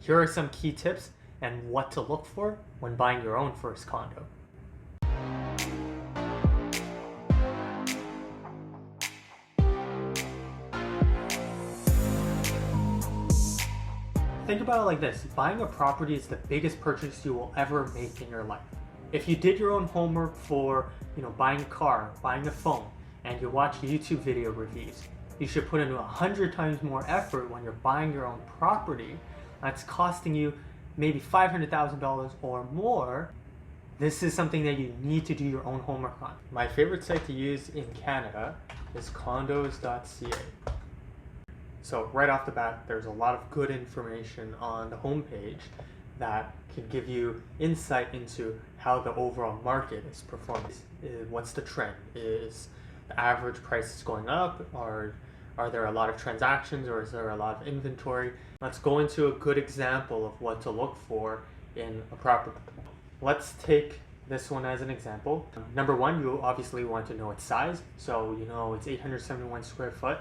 Here are some key tips and what to look for when buying your own first condo. Think about it like this. Buying a property is the biggest purchase you will ever make in your life. If you did your own homework for, buying a car, buying a phone, and you watch YouTube video reviews, you should put in 100 times more effort when you're buying your own property that's costing you maybe $500,000 or more. This is something that you need to do your own homework on. My favorite site to use in Canada is condos.ca. So right off the bat, there's a lot of good information on the homepage that can give you insight into how the overall market is performing. What's the trend? Is the average prices going up, or are there a lot of transactions, or is there a lot of inventory? Let's go into a good example of what to look for in a property. Let's take this one as an example. Number one, you obviously want to know its size. So it's 871 square foot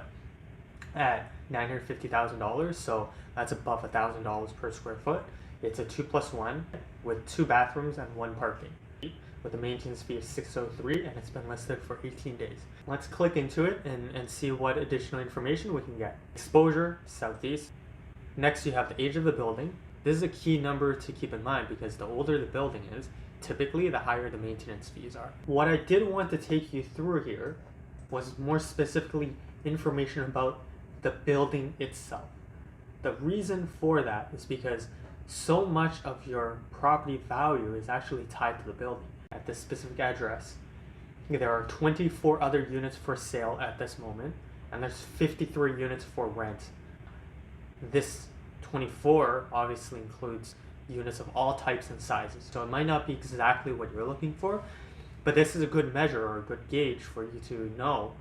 at $950,000, so that's above $1,000 per square foot. It's a 2+1 with 2 bathrooms and 1 parking, with a maintenance fee of $603, and it's been listed for 18 days. Let's click into it and see what additional information we can get. Exposure, southeast. Next, you have the age of the building. This is a key number to keep in mind because the older the building is, typically the higher the maintenance fees are. What I did want to take you through here was more specifically information about the building itself. The reason for that is because so much of your property value is actually tied to the building. At this specific address, there are 24 other units for sale at this moment, and there's 53 units for rent. This 24 obviously includes units of all types and sizes, so it might not be exactly what you're looking for, but this is a good measure or a good gauge for you to know,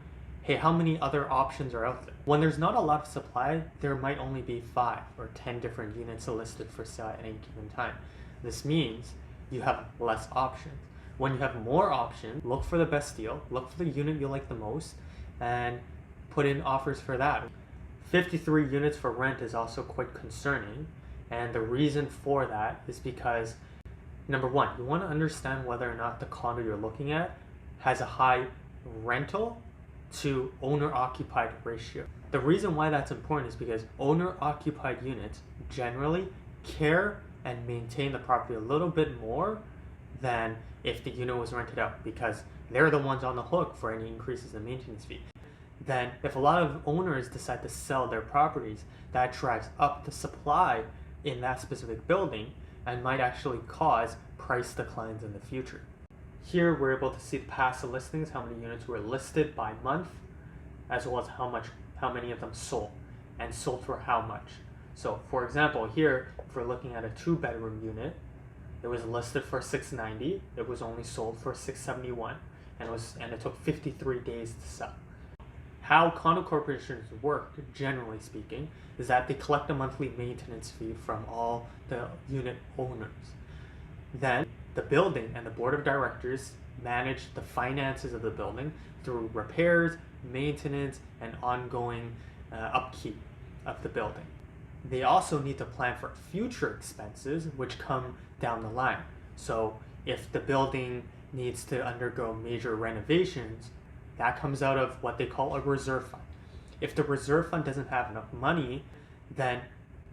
hey, how many other options are out there? When there's not a lot of supply, there might only be 5 or 10 different units listed for sale at any given time. This means you have less options. When you have more options, look for the best deal, look for the unit you like the most, and put in offers for that. 53 units for rent is also quite concerning, and the reason for that is because, number one, you want to understand whether or not the condo you're looking at has a high rental to owner-occupied ratio. The reason why that's important is because owner-occupied units generally care and maintain the property a little bit more than if the unit was rented out, because they're the ones on the hook for any increases in maintenance fee. Then if a lot of owners decide to sell their properties, that drives up the supply in that specific building and might actually cause price declines in the future. Here we're able to see the past listings, how many units were listed by month, as well as how many of them sold, and sold for how much. So for example, here, if we're looking at a 2-bedroom unit, it was listed for $690, it was only sold for $671, and it took 53 days to sell. How condo corporations work, generally speaking, is that they collect a monthly maintenance fee from all the unit owners. Then the building and the board of directors manage the finances of the building through repairs, maintenance, and ongoing upkeep of the building. They also need to plan for future expenses which come down the line. So if the building needs to undergo major renovations, that comes out of what they call a reserve fund. If the reserve fund doesn't have enough money, then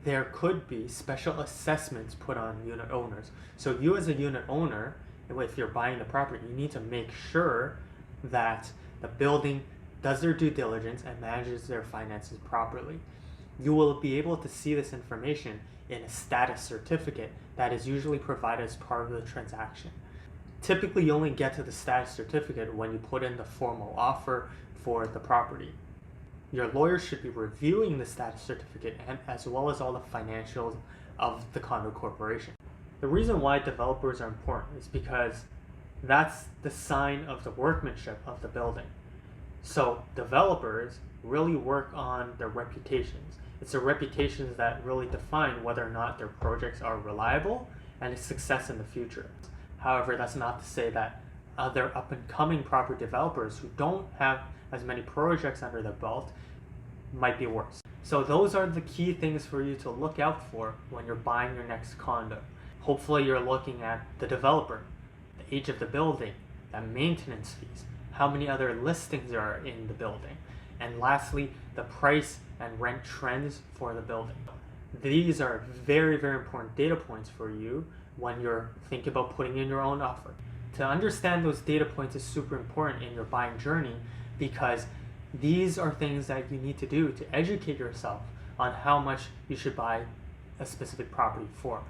there could be special assessments put on unit owners. So you as a unit owner, if you're buying the property, you need to make sure that the building does their due diligence and manages their finances properly. You will be able to see this information in a status certificate that is usually provided as part of the transaction. Typically, you only get to the status certificate when you put in the formal offer for the property. Your lawyer should be reviewing the status certificate and as well as all the financials of the condo corporation. The reason why developers are important is because that's the sign of the workmanship of the building. So developers really work on their reputations. It's their reputations that really define whether or not their projects are reliable and a success in the future. However, that's not to say that other up-and-coming property developers who don't have as many projects under their belt might be worse. So those are the key things for you to look out for when you're buying your next condo. Hopefully you're looking at the developer, the age of the building, the maintenance fees, how many other listings are in the building, and lastly, the price and rent trends for the building. These are very, very important data points for you when you're thinking about putting in your own offer. To understand those data points is super important in your buying journey, because these are things that you need to do to educate yourself on how much you should buy a specific property for.